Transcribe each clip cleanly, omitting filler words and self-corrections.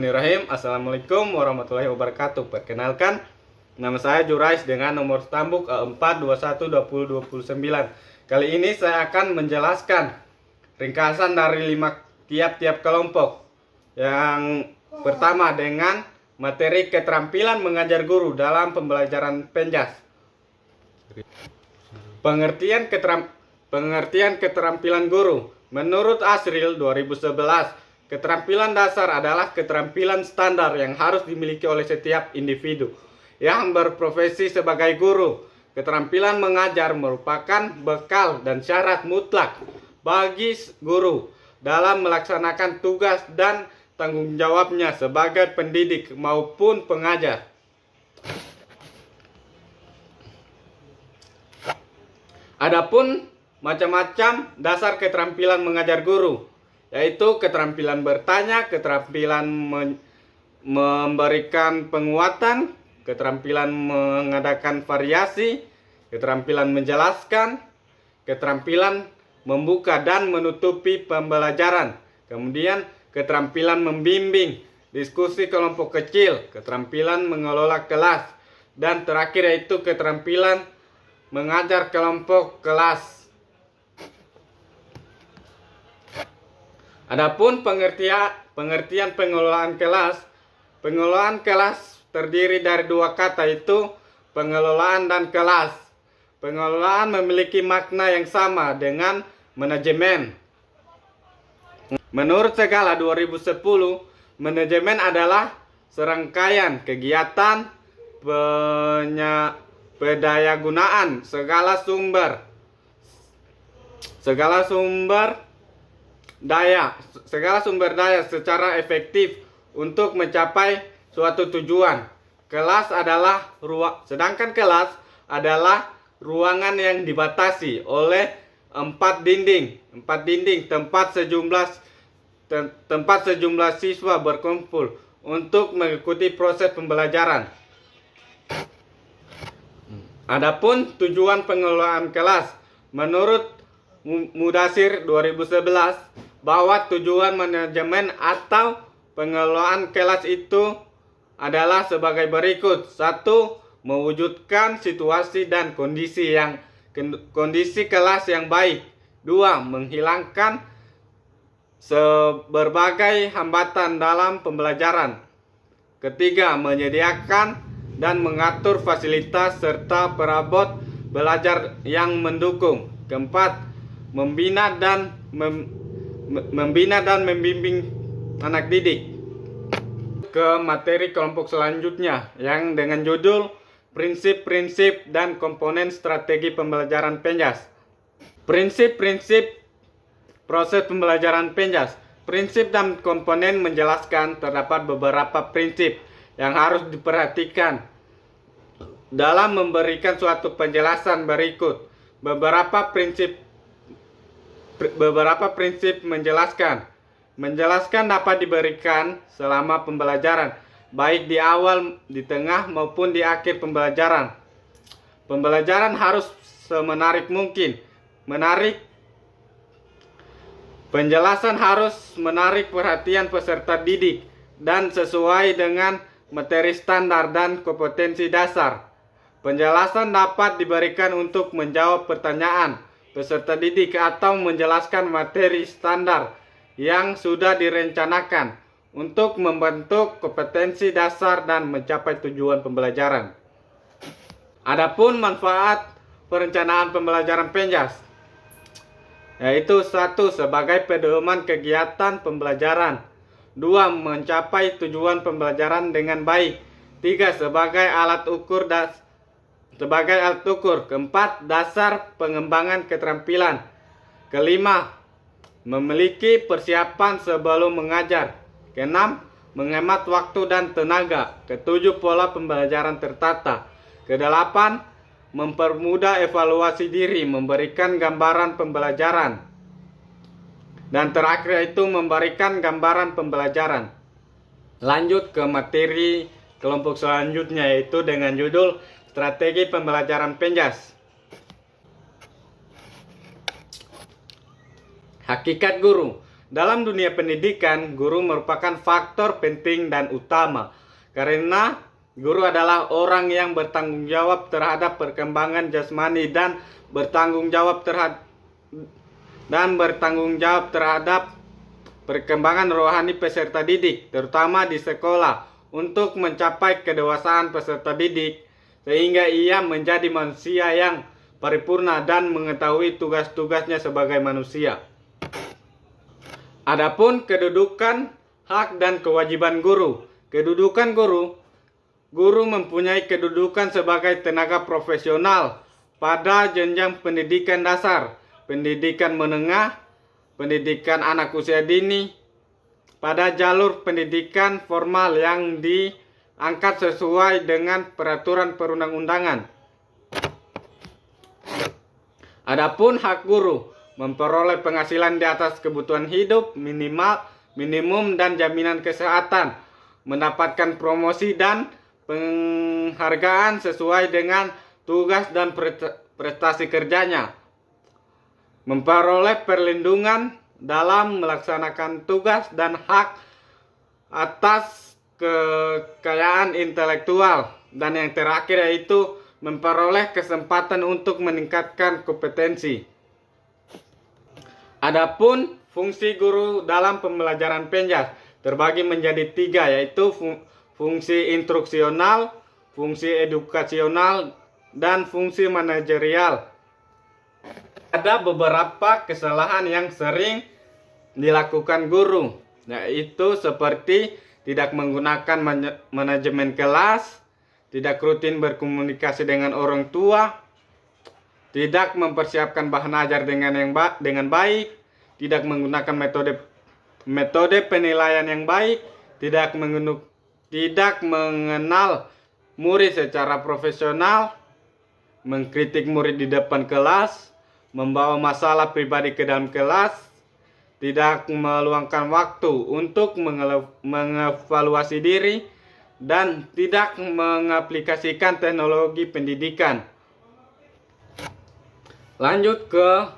Bismillahirrahmanirrahim. Assalamualaikum warahmatullahi wabarakatuh. Perkenalkan, nama saya Jurais dengan nomor stambuk A4212029. Kali ini saya akan menjelaskan ringkasan dari 5 tiap-tiap kelompok. Yang pertama dengan materi keterampilan mengajar guru dalam pembelajaran Penjas. Pengertian keterampilan guru. Menurut Asril 2011, keterampilan dasar adalah keterampilan standar yang harus dimiliki oleh setiap individu yang berprofesi sebagai guru. Keterampilan mengajar merupakan bekal dan syarat mutlak bagi guru dalam melaksanakan tugas dan tanggung jawabnya sebagai pendidik maupun pengajar. Adapun macam-macam dasar keterampilan mengajar guru, yaitu keterampilan bertanya, keterampilan memberikan penguatan, keterampilan mengadakan variasi, keterampilan menjelaskan, keterampilan membuka dan menutupi pembelajaran, kemudian keterampilan membimbing, diskusi kelompok kecil, keterampilan mengelola kelas, dan terakhir yaitu keterampilan mengajar kelompok kelas. Adapun pengertian pengelolaan kelas terdiri dari dua kata, yaitu pengelolaan dan kelas. Pengelolaan memiliki makna yang sama dengan manajemen. Menurut Segala 2010, manajemen adalah serangkaian kegiatan pendayagunaan segala sumber daya secara efektif untuk mencapai suatu tujuan. Sedangkan kelas adalah ruangan yang dibatasi oleh empat dinding tempat sejumlah siswa berkumpul untuk mengikuti proses pembelajaran. Adapun tujuan pengelolaan kelas, menurut Mudasir 2011, bahwa tujuan manajemen atau pengelolaan kelas itu adalah sebagai berikut. 1. Mewujudkan situasi dan kondisi kelas yang baik. 2. Menghilangkan berbagai hambatan dalam pembelajaran. Ketiga, menyediakan dan mengatur fasilitas serta perabot belajar yang mendukung. Keempat, membina dan membimbing anak didik. Ke materi kelompok selanjutnya yang dengan judul prinsip-prinsip dan komponen strategi pembelajaran Penjas. Prinsip-prinsip proses pembelajaran Penjas. Prinsip dan komponen menjelaskan terdapat beberapa prinsip yang harus diperhatikan dalam memberikan suatu penjelasan berikut. Beberapa prinsip menjelaskan dapat diberikan selama pembelajaran, baik di awal, di tengah, maupun di akhir pembelajaran. Pembelajaran harus semenarik mungkin. Penjelasan harus menarik perhatian peserta didik dan sesuai dengan materi standar dan kompetensi dasar. Penjelasan dapat diberikan untuk menjawab pertanyaan peserta didik atau menjelaskan materi standar yang sudah direncanakan untuk membentuk kompetensi dasar dan mencapai tujuan pembelajaran. Adapun manfaat perencanaan pembelajaran Penjas, yaitu 1. Sebagai pedoman kegiatan pembelajaran. 2. Mencapai tujuan pembelajaran dengan baik. 3. Sebagai alat ukur. Keempat, dasar pengembangan keterampilan. Kelima, memiliki persiapan sebelum mengajar. Keenam, menghemat waktu dan tenaga. Ketujuh, pola pembelajaran tertata. Kedelapan, mempermudah evaluasi diri, memberikan gambaran pembelajaran. Dan terakhir itu memberikan gambaran pembelajaran. Lanjut ke materi kelompok selanjutnya, yaitu dengan judul strategi pembelajaran Penjas. Hakikat guru. Dalam dunia pendidikan, guru merupakan faktor penting dan utama karena guru adalah orang yang bertanggung jawab terhadap perkembangan jasmani dan bertanggung jawab terhadap perkembangan rohani peserta didik, terutama di sekolah, untuk mencapai kedewasaan peserta didik sehingga ia menjadi manusia yang paripurna dan mengetahui tugas-tugasnya sebagai manusia. Adapun kedudukan, hak dan kewajiban guru. Kedudukan guru. Guru mempunyai kedudukan sebagai tenaga profesional pada jenjang pendidikan dasar, pendidikan menengah, pendidikan anak usia dini, pada jalur pendidikan formal yang diangkat sesuai dengan peraturan perundang-undangan. Adapun hak guru, memperoleh penghasilan di atas kebutuhan hidup minimum dan jaminan kesehatan, mendapatkan promosi dan penghargaan sesuai dengan tugas dan prestasi kerjanya, memperoleh perlindungan dalam melaksanakan tugas dan hak atas kekayaan intelektual, dan yang terakhir yaitu memperoleh kesempatan untuk meningkatkan kompetensi. Adapun fungsi guru dalam pembelajaran penjas terbagi menjadi 3, yaitu fungsi instruksional, fungsi edukasional, dan fungsi manajerial. Ada beberapa kesalahan yang sering dilakukan guru, yaitu seperti tidak menggunakan manajemen kelas, tidak rutin berkomunikasi dengan orang tua, tidak mempersiapkan bahan ajar dengan baik, tidak menggunakan metode penilaian yang baik, tidak mengenal murid secara profesional, mengkritik murid di depan kelas, membawa masalah pribadi ke dalam kelas, tidak meluangkan waktu untuk mengevaluasi diri, dan tidak mengaplikasikan teknologi pendidikan. Lanjut ke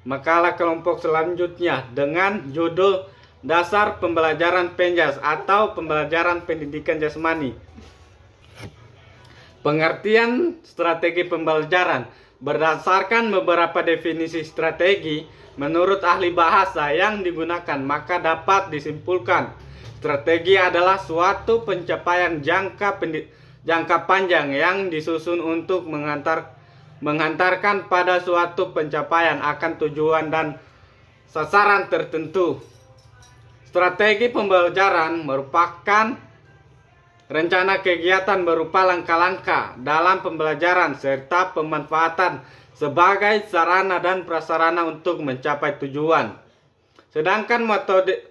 makalah kelompok selanjutnya dengan judul Dasar Pembelajaran Penjas atau Pembelajaran Pendidikan Jasmani. Pengertian strategi pembelajaran. Berdasarkan beberapa definisi strategi menurut ahli bahasa yang digunakan, maka dapat disimpulkan strategi adalah suatu pencapaian jangka panjang yang disusun untuk menghantarkan pada suatu pencapaian akan tujuan dan sasaran tertentu. Strategi pembelajaran merupakan rencana kegiatan berupa langkah-langkah dalam pembelajaran serta pemanfaatan sebagai sarana dan prasarana untuk mencapai tujuan. Sedangkan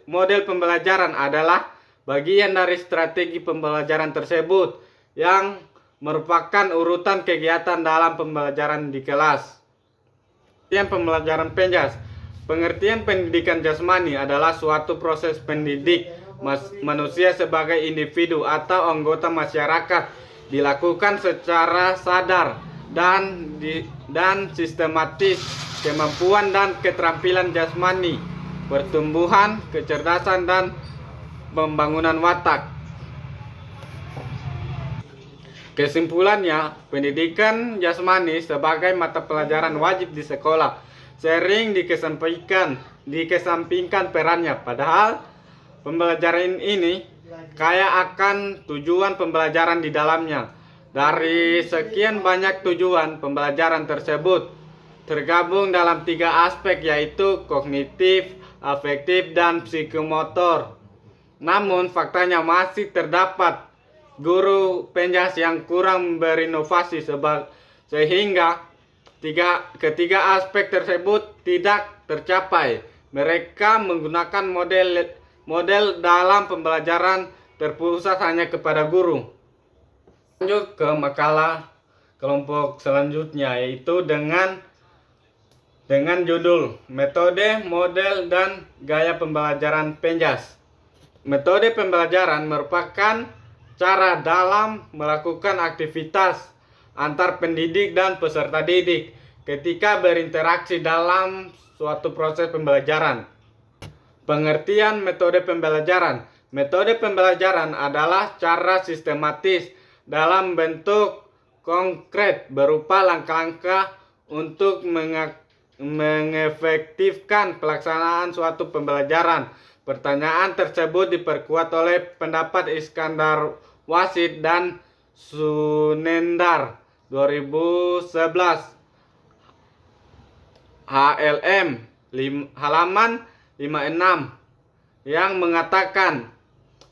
model pembelajaran adalah bagian dari strategi pembelajaran tersebut yang merupakan urutan kegiatan dalam pembelajaran di kelas. Pengertian pembelajaran penjas. Pengertian pendidikan jasmani adalah suatu proses pendidik manusia sebagai individu atau anggota masyarakat dilakukan secara sadar dan sistematis. Kemampuan dan keterampilan jasmani, pertumbuhan, kecerdasan, dan pembangunan watak. Kesimpulannya, pendidikan jasmani sebagai mata pelajaran wajib di sekolah sering dikesampingkan perannya, padahal pembelajaran ini kaya akan tujuan pembelajaran di dalamnya. Dari sekian banyak tujuan pembelajaran tersebut tergabung dalam 3 aspek, yaitu kognitif, afektif, dan psikomotor. Namun faktanya masih terdapat guru penjas yang kurang berinovasi sehingga ketiga aspek tersebut tidak tercapai. Mereka menggunakan model dalam pembelajaran terpusat hanya kepada guru. Lanjut ke makalah kelompok selanjutnya, yaitu dengan judul Metode, Model, dan Gaya Pembelajaran Penjas. Metode pembelajaran merupakan cara dalam melakukan aktivitas antar pendidik dan peserta didik ketika berinteraksi dalam suatu proses pembelajaran. Pengertian metode pembelajaran. Metode pembelajaran adalah cara sistematis dalam bentuk konkret berupa langkah-langkah untuk mengefektifkan pelaksanaan suatu pembelajaran. Pertanyaan tersebut diperkuat oleh pendapat Iskandar Wasid dan Sunendar 2011 HLM halaman 56 yang mengatakan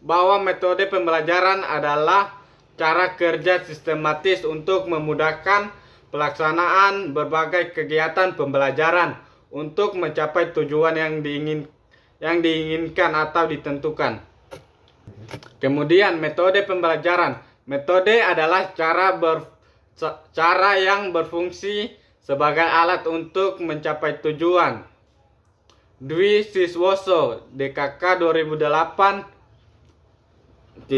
bahwa metode pembelajaran adalah cara kerja sistematis untuk memudahkan pelaksanaan berbagai kegiatan pembelajaran untuk mencapai tujuan yang diinginkan atau ditentukan. Kemudian metode pembelajaran. Metode adalah cara yang berfungsi sebagai alat untuk mencapai tujuan. Dwi Siswoso DKK 2008.2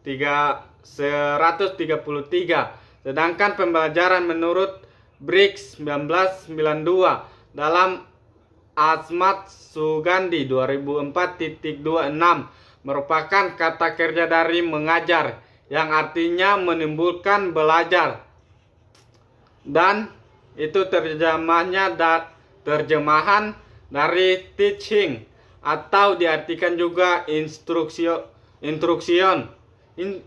133. Sedangkan pembelajaran menurut Briggs 1992 dalam Asmat Sugandi 2004.26 merupakan kata kerja dari mengajar yang artinya menimbulkan belajar, dan itu terjemahan dari teaching atau diartikan juga instruction.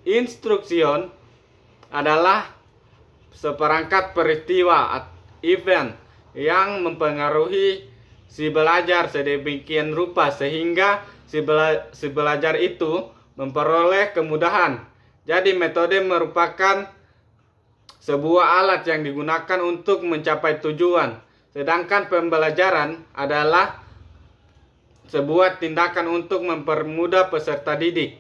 Instruction adalah seperangkat peristiwa event yang mempengaruhi si belajar sedemikian rupa sehingga si belajar itu memperoleh kemudahan. Jadi metode merupakan sebuah alat yang digunakan untuk mencapai tujuan. Sedangkan pembelajaran adalah sebuah tindakan untuk mempermudah peserta didik.